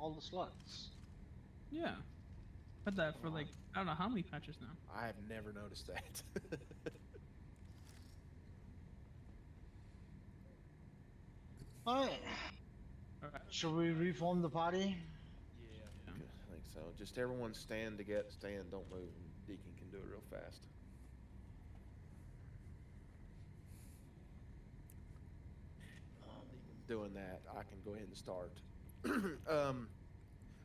all the slots. Yeah. But that for like I don't know how many patches now. I have never noticed that. Alright. All right. Should we reform the party? Yeah, Yeah. I think so. Just everyone stand, don't move, and Deacon can do it real fast. Deacon's doing that. I can go ahead and start.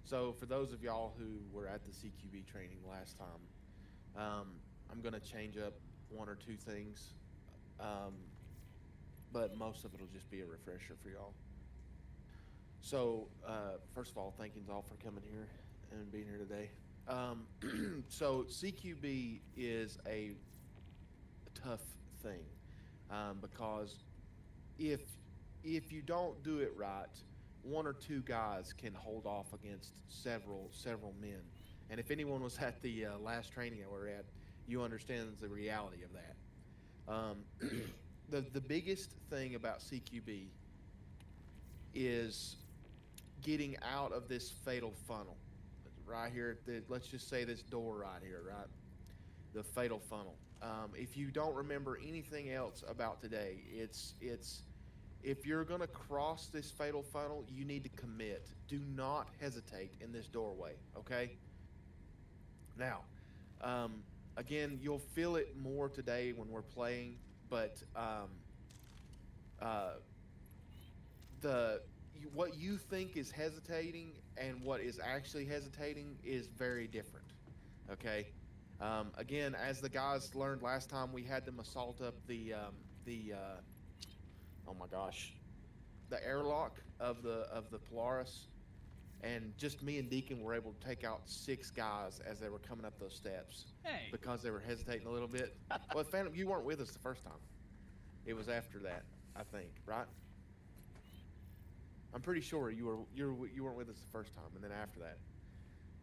So for those of y'all who were at the CQB training last time, I'm going to change up one or two things, but most of it will just be a refresher for y'all. So, first of all, thank you all for coming here and being here today. So CQB is a tough thing, because if you don't do it right, one or two guys can hold off against several men. And if anyone was at the last training that we're at, you understand the reality of that. The biggest thing about CQB is getting out of this fatal funnel right here. Let's just say this door right here, right? The fatal funnel. If you don't remember anything else about today, it's if you're going to cross this fatal funnel, you need to commit. Do not hesitate in this doorway, okay? Now, again, you'll feel it more today when we're playing, but what you think is hesitating and what is actually hesitating is very different, okay? Again, as the guys learned last time, we had them assault up the oh my gosh, the airlock of the Polaris, and just me and Deacon were able to take out 6 guys as they were coming up those steps. Hey. Because they were hesitating a little bit. Well, Phantom, you weren't with us the first time. It was after that, I think, right? I'm pretty sure you weren't with us the first time, and then after that,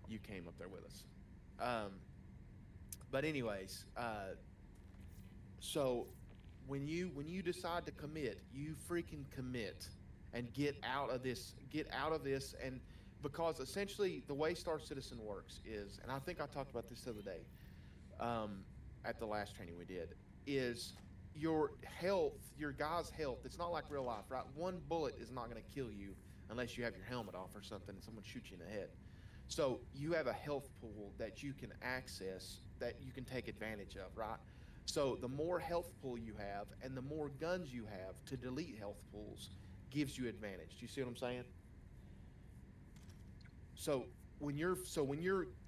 you came up there with us. But anyways, so when you decide to commit, you freaking commit and get out of this, and because essentially the way Star Citizen works is, and I think I talked about this the other day, at the last training we did, is your health, your guy's health. It's not like real life, right? One bullet is not going to kill you unless you have your helmet off or something and someone shoots you in the head. So you have a health pool that you can access, that you can take advantage of, right? So the more health pool you have and the more guns you have to delete health pools gives you advantage. Do you see what I'm saying? So when you're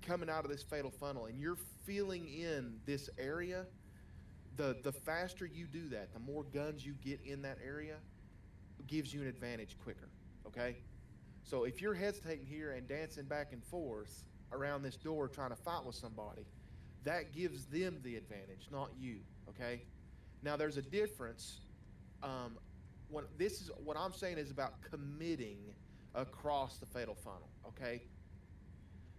coming out of this fatal funnel and you're filling in this area, the faster you do that, the more guns you get in that area, gives you an advantage quicker, okay? So if you're hesitating here and dancing back and forth around this door trying to fight with somebody, that gives them the advantage, not you, okay? Now there's a difference. What I'm saying is about committing across the fatal funnel, okay?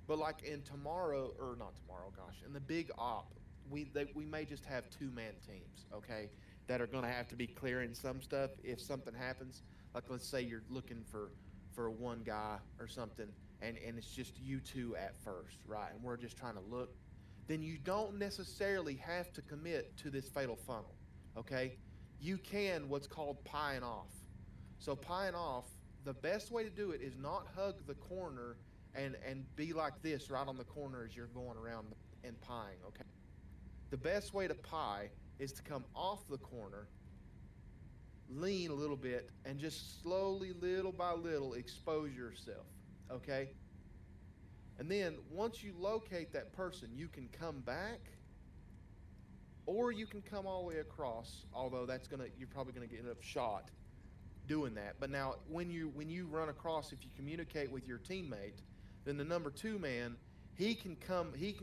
But like in in the big op, we may just have 2-man teams, okay, that are going to have to be clearing some stuff if something happens. Like let's say you're looking for one guy or something, and it's just you two at first, right? And we're just trying to look. Then you don't necessarily have to commit to this fatal funnel, okay? You can what's called pieing off. So pieing off, the best way to do it is not hug the corner and be like this right on the corner as you're going around and pieing, okay? The best way to pie is to come off the corner, lean a little bit, and just slowly, little by little, expose yourself, okay? And then once you locate that person, you can come back, or you can come all the way across, although you're probably gonna get up shot doing that. But now when you run across, if you communicate with your teammate, then the number 2 man, he can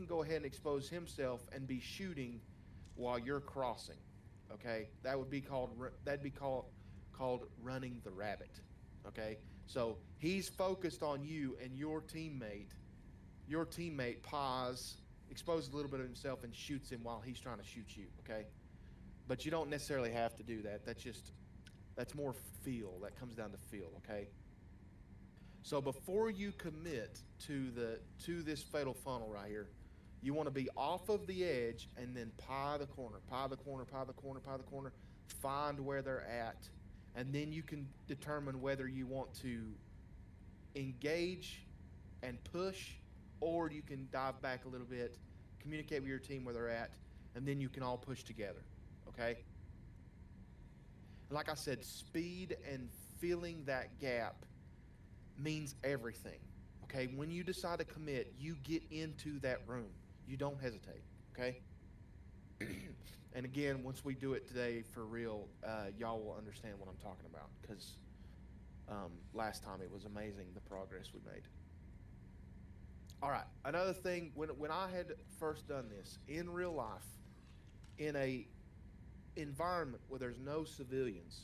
go ahead and expose himself and be shooting while you're crossing. Okay? That'd be called running the rabbit. Okay? So he's focused on you, and your teammate pies, exposes a little bit of himself and shoots him while he's trying to shoot you, okay? But you don't necessarily have to do that. That's more feel. That comes down to feel, okay? So before you commit to this fatal funnel right here, you want to be off of the edge and then pie the corner, pie the corner, pie the corner, pie the corner, find where they're at, and then you can determine whether you want to engage and push, or you can dive back a little bit, communicate with your team where they're at, and then you can all push together. Okay? Like I said, speed and filling that gap means everything. Okay? When you decide to commit, you get into that room. You don't hesitate. Okay? And again, once we do it today for real, y'all will understand what I'm talking about, because last time it was amazing the progress we made. All right, another thing, when I had first done this in real life, in a environment where there's no civilians,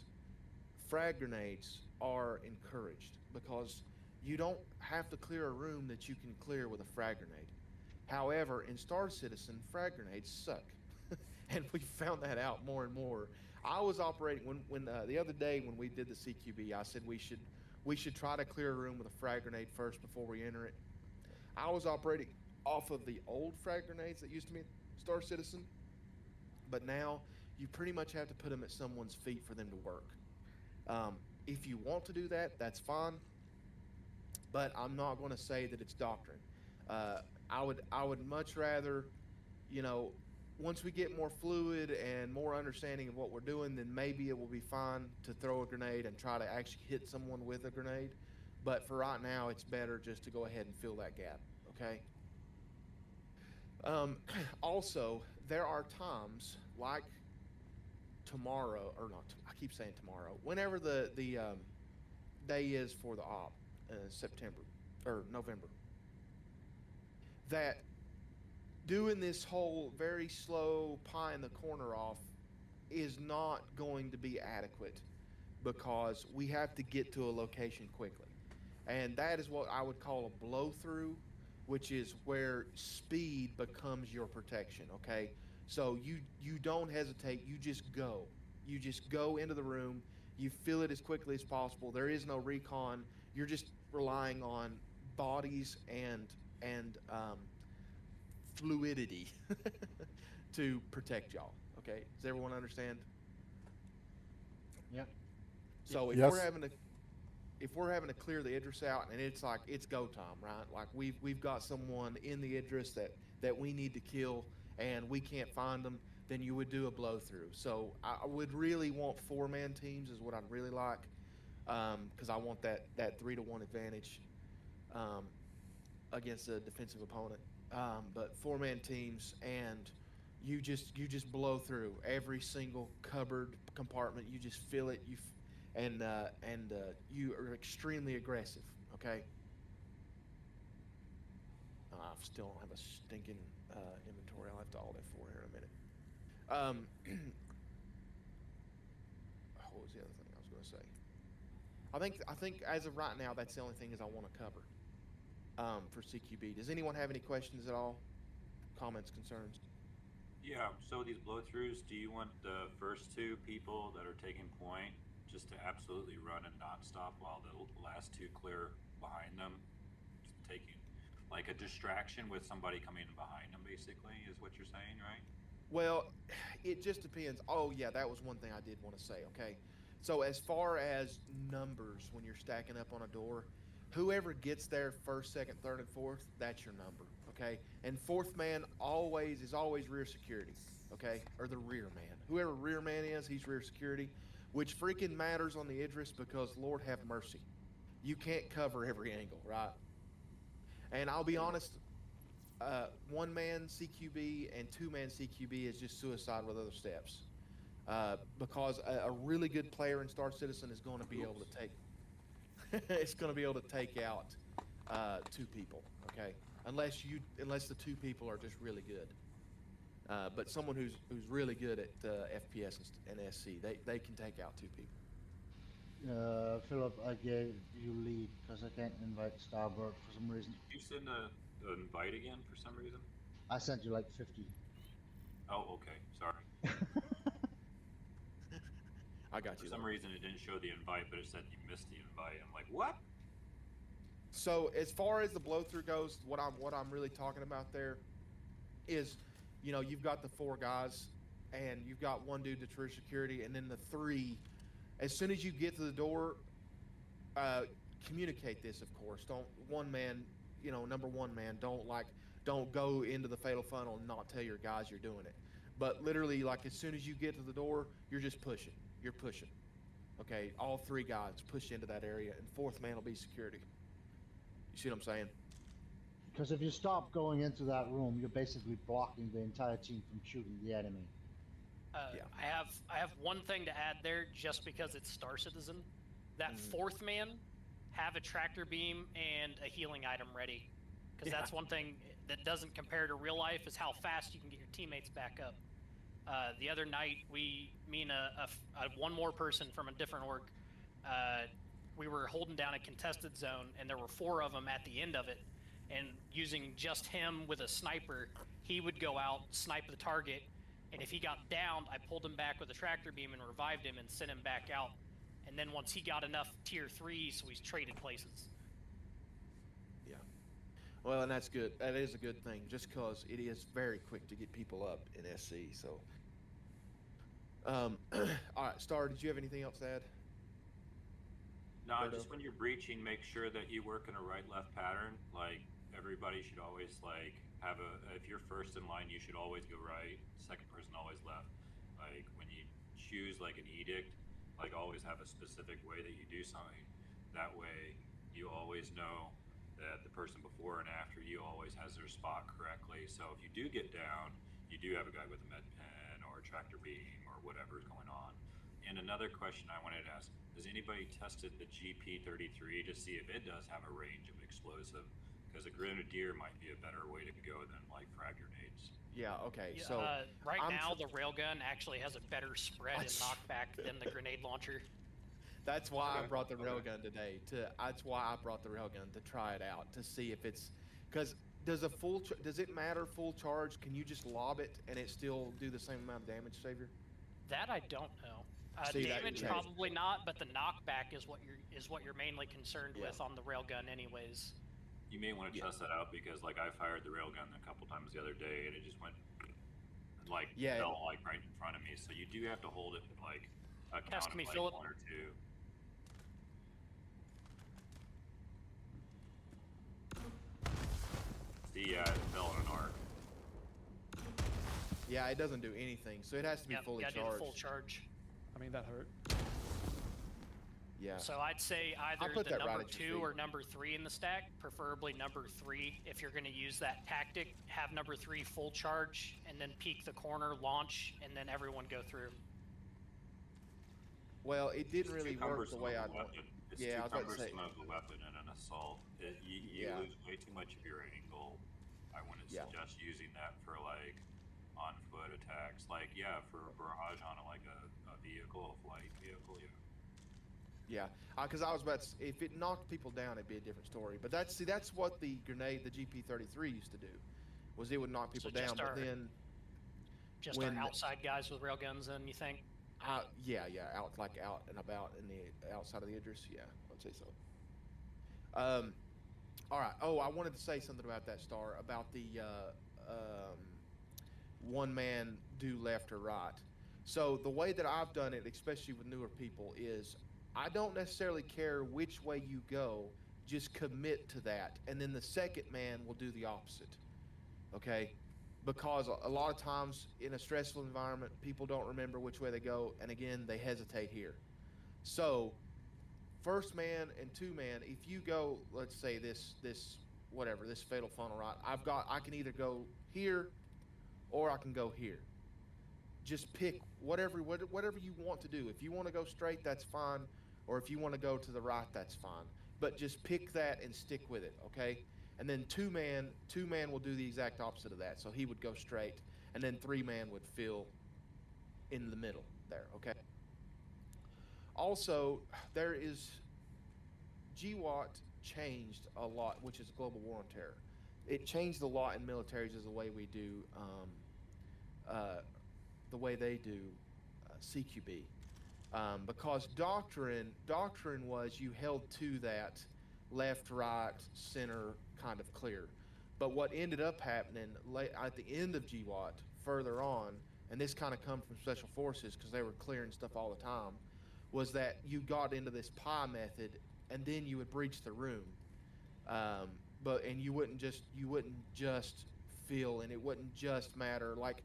frag grenades are encouraged, because you don't have to clear a room that you can clear with a frag grenade. However, in Star Citizen, frag grenades suck. And we found that out more and more. I was operating when the other day when we did the CQB, I said we should try to clear a room with a frag grenade first before we enter it. I was operating off of the old frag grenades that used to be in Star Citizen, but now you pretty much have to put them at someone's feet for them to work. If you want to do that, that's fine, but I'm not going to say that it's doctrine. I would much rather, once we get more fluid and more understanding of what we're doing, then maybe it will be fine to throw a grenade and try to actually hit someone with a grenade. But for right now, it's better just to go ahead and fill that gap, okay? Also, there are times like tomorrow, or not, I keep saying tomorrow, whenever the day is for the op, September, or November, that doing this whole very slow pie in the corner off is not going to be adequate, because we have to get to a location quickly. And that is what I would call a blow through, which is where speed becomes your protection, okay? So you don't hesitate, you just go. You just go into the room, you fill it as quickly as possible. There is no recon. You're just relying on bodies and fluidity to protect y'all. Okay, does everyone understand? Yep. So if Yes. we're having to clear the Idris out, and it's like it's go time, right? Like we've got someone in the Idris that we need to kill, and we can't find them, then you would do a blow through. So I would really want 4-man teams is what I'd really like, because I want that 3-to-1 advantage against a defensive opponent. But 4-man teams, and you just blow through every single cupboard compartment. You just fill it. And you are extremely aggressive. Okay. I still don't have a stinking inventory. I'll have to alt F4 here in a minute. What was the other thing I was going to say? I think as of right now, that's the only thing is I want to cover for CQB. Does anyone have any questions at all? Comments, concerns? Yeah, so these blow-throughs, do you want the first 2 people that are taking point just to absolutely run and not stop while the last 2 clear behind them? Just taking like a distraction with somebody coming in behind them, basically, is what you're saying, right? Well, it just depends. Oh, yeah, that was one thing I did want to say, okay? So as far as numbers, when you're stacking up on a door, whoever gets there first, second, third, and fourth, that's your number, okay? And 4th man is always rear security, okay? Or the rear man. Whoever rear man is, he's rear security, which freaking matters on the Idris, because Lord have mercy, you can't cover every angle, right? And I'll be honest, 1-man CQB and 2-man CQB is just suicide with other steps, because a really good player in Star Citizen is going to be able to take it's going to be able to take out 2 people, okay? Unless the 2 people are just really good. But someone who's really good at FPS and SC, they can take out 2 people. Philip, I gave you lead because I can't invite Starbird for some reason. Did you send an invite again for some reason? I sent you like 50. Oh, okay. Sorry. I got you. For some reason, it didn't show the invite, but it said you missed the invite. I'm like, what? So as far as the blow through goes, what I'm really talking about there is, you've got the 4 guys, and you've got 1 dude that's rear security, and then the 3. As soon as you get to the door, communicate this, of course. Don't one man, number 1 man, don't go into the fatal funnel and not tell your guys you're doing it. But literally, like, as soon as you get to the door, you're just pushing. You're pushing. Okay, all 3 guys push into that area, and 4th man will be security. You see what I'm saying? Because if you stop going into that room, you're basically blocking the entire team from shooting the enemy. Yeah. I have one thing to add there, just because it's Star Citizen. That 4th man, have a tractor beam and a healing item ready, because that's one thing that doesn't compare to real life, is how fast you can get your teammates back up. The other night, me and one more person from a different org, we were holding down a contested zone, and there were 4 of them at the end of it. And using just him with a sniper, he would go out, snipe the target, and if he got downed, I pulled him back with a tractor beam and revived him and sent him back out. And then once he got enough tier 3s, we traded places. Yeah. Well, and that's good. That is a good thing, just because it is very quick to get people up in SC. So, all right, Star, did you have anything else to add? No, just when you're breaching, make sure that you work in a right-left pattern. Like, everybody should always, like, if you're first in line, you should always go right. Second person always left. Like, when you choose, like, an edict, like, always have a specific way that you do something. That way, you always know that the person before and after you always has their spot correctly. So if you do get down, you do have a guy with a med pen or a tractor beam or whatever's going on. And another question I wanted to ask, has anybody tested the GP33 to see if it does have a range of explosive? Because a grenadier might be a better way to go than, like, frag grenades. Yeah, okay. Yeah, So right now, the railgun actually has a better spread and knockback than the grenade launcher. that's why I brought the railgun today. That's why I brought the railgun, to try it out, to see if it's, because does it matter full charge? Can you just lob it and it still do the same amount of damage, Savior? That I don't know. See, Damage probably not, but the knockback is what you're mainly concerned with on the railgun, anyways. You may want to test that out, because, like, I fired the railgun a couple times the other day, and it just went, like, fell, like, right in front of me. So you do have to hold it, like, a count of, like, 1 or 2. See, it fell in an arc. Yeah, it doesn't do anything, so it has to be fully charged. Do the full charge. I mean, that hurt. Yeah. So I'd say either put the that right number at your 2 feet. or number 3 in the stack, preferably number 3. If you're going to use that tactic, have number 3 full charge, and then peek the corner, launch, and then everyone go through. Well, it didn't It's really too work the way I cumbersome of a weapon. It's Yeah, I too was about to say. cumbersome of a weapon in an assault. You lose way too much of your angle. I wouldn't suggest using that for, like, on foot attacks. Like, for a barrage on a vehicle, a flight vehicle, Yeah, because I was about to, if it knocked people down, it'd be a different story. But that's what the grenade, the GP33 used to do, was it would knock people down. But then, just our outside guys with railguns, then, you think? out and about in the outside of the Idris. Yeah, I'd say so. All right. Oh, I wanted to say something about that, Star, about the one man do left or right. So the way that I've done it, especially with newer people, is I don't necessarily care which way you go, just commit to that, and then the second man will do the opposite. Okay? Because a lot of times in a stressful environment, people don't remember which way they go, and again, they hesitate here. So, first man and 2 man, if you go, let's say this fatal funnel, right? I can either go here or I can go here. Just pick whatever you want to do. If you want to go straight, that's fine. Or if you want to go to the right, that's fine. But just pick that and stick with it, okay? And then 2 man will do the exact opposite of that. So he would go straight, and then 3 man would fill in the middle there, okay? Also, there is GWAT changed a lot, which is Global War on Terror. It changed a lot in militaries as the way we do, the way they do CQB. Because doctrine was you held to that left, right, center, kind of clear. But what ended up happening at the end of GWAT, further on, and this kind of come from Special Forces because they were clearing stuff all the time, was that you got into this pie method, and then you would breach the room, and you wouldn't just feel, and it wouldn't just matter like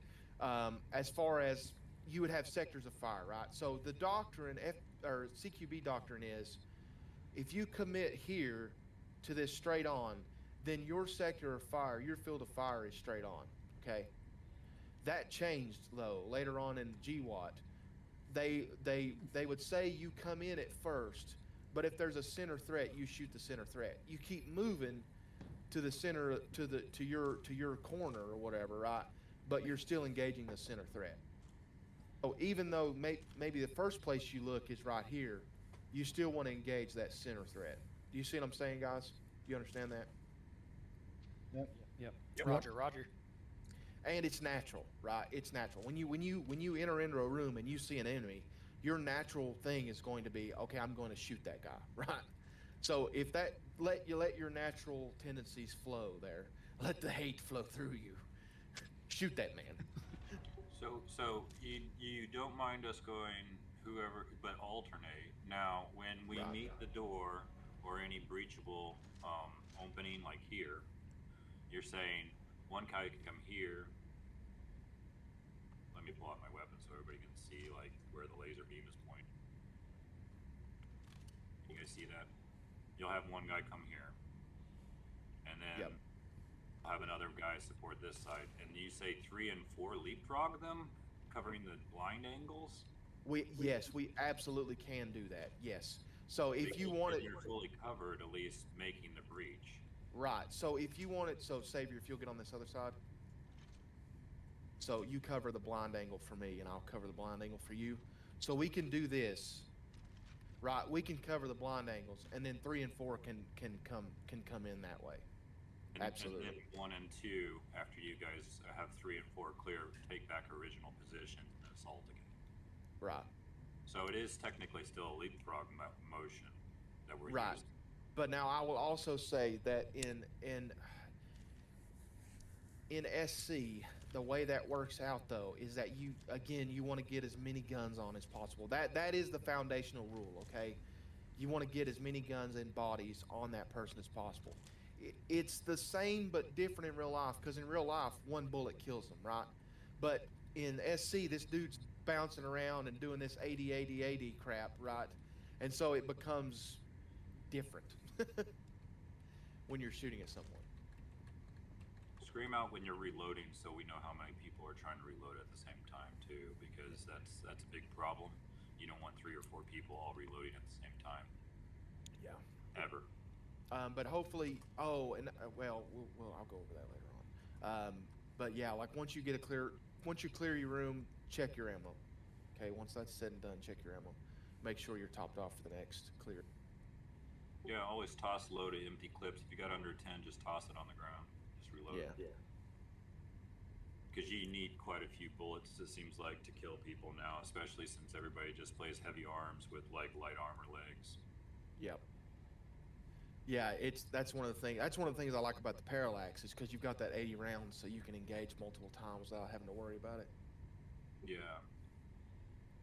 as far as you would have sectors of fire, right? So the doctrine, or CQB doctrine is, if you commit here to this straight on, then your sector of fire, your field of fire is straight on, okay? That changed, though, later on in GWAT. They would say you come in at first, but if there's a center threat, you shoot the center threat. You keep moving to the center, to your corner or whatever, right? But you're still engaging the center threat. So even though maybe the first place you look is right here, you still want to engage that center threat. Do you see what I'm saying, guys? Do you understand that? Yep. Roger. And it's natural, right? It's natural. When you enter into a room and you see an enemy, your natural thing is going to be, okay, I'm going to shoot that guy, right? So if that let your natural tendencies flow there, let the hate flow through you. Shoot that man. So you don't mind us going whoever, but alternate. Now, when we meet the door or any breachable opening like here, you're saying one guy can come here. Let me pull out my weapon so everybody can see like where the laser beam is pointing. You guys see that? You'll have one guy come here, and then I'll have another guy support this side. And you say 3 and 4 leapfrog them, covering the blind angles. Yes, we absolutely can do that. Yes. So if you want it, you're fully covered, at least making the breach. Right. So if you want it, so Savior, if you'll get on this other side. So you cover the blind angle for me, and I'll cover the blind angle for you. So we can do this. Right. We can cover the blind angles, and then 3 and 4 can come in that way. Absolutely. And then 1 and 2, after you guys have 3 and 4 clear, take back original position and assault again. Right. So it is technically still a leapfrog motion that we're right. using. But now I will also say that in SC, the way that works out though is that you want to get as many guns on as possible. That is the foundational rule, okay? You want to get as many guns and bodies on that person as possible. It's the same but different in real life, because in real life, one bullet kills them, right? But in SC, this dude's bouncing around and doing this 80 crap, right? And so it becomes different when you're shooting at someone. Scream out when you're reloading so we know how many people are trying to reload at the same time too, because that's a big problem. You don't want 3 or 4 people all reloading at the same time. Yeah. Ever. But hopefully, I'll go over that later on. But yeah, like once you clear your room, check your ammo. Okay, once that's said and done, check your ammo. Make sure you're topped off for the next clear. Yeah, always toss low to empty clips. If you got under 10, just toss it on the ground. Just reload it. Yeah. Because you need quite a few bullets, it seems like, to kill people now, especially since everybody just plays heavy arms with like light armor legs. Yep. Yeah, that's one of the things I like about the parallax is because you've got that 80 rounds, so you can engage multiple times without having to worry about it. Yeah.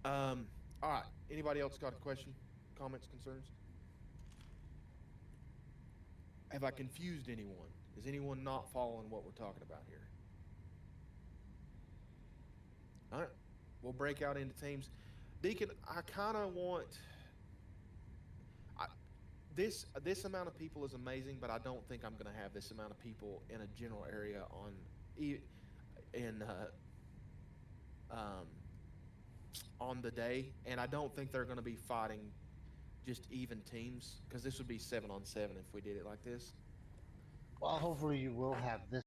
All right. Anybody else got a question, comments, concerns? Have I confused anyone? Is anyone not following what we're talking about here? All right. We'll break out into teams. Deacon, I kind of want... This amount of people is amazing, but I don't think I'm going to have this amount of people in a general area on the day, and I don't think they're going to be fighting just even teams, because this would be 7-on-7 if we did it like this. Well, hopefully you will have this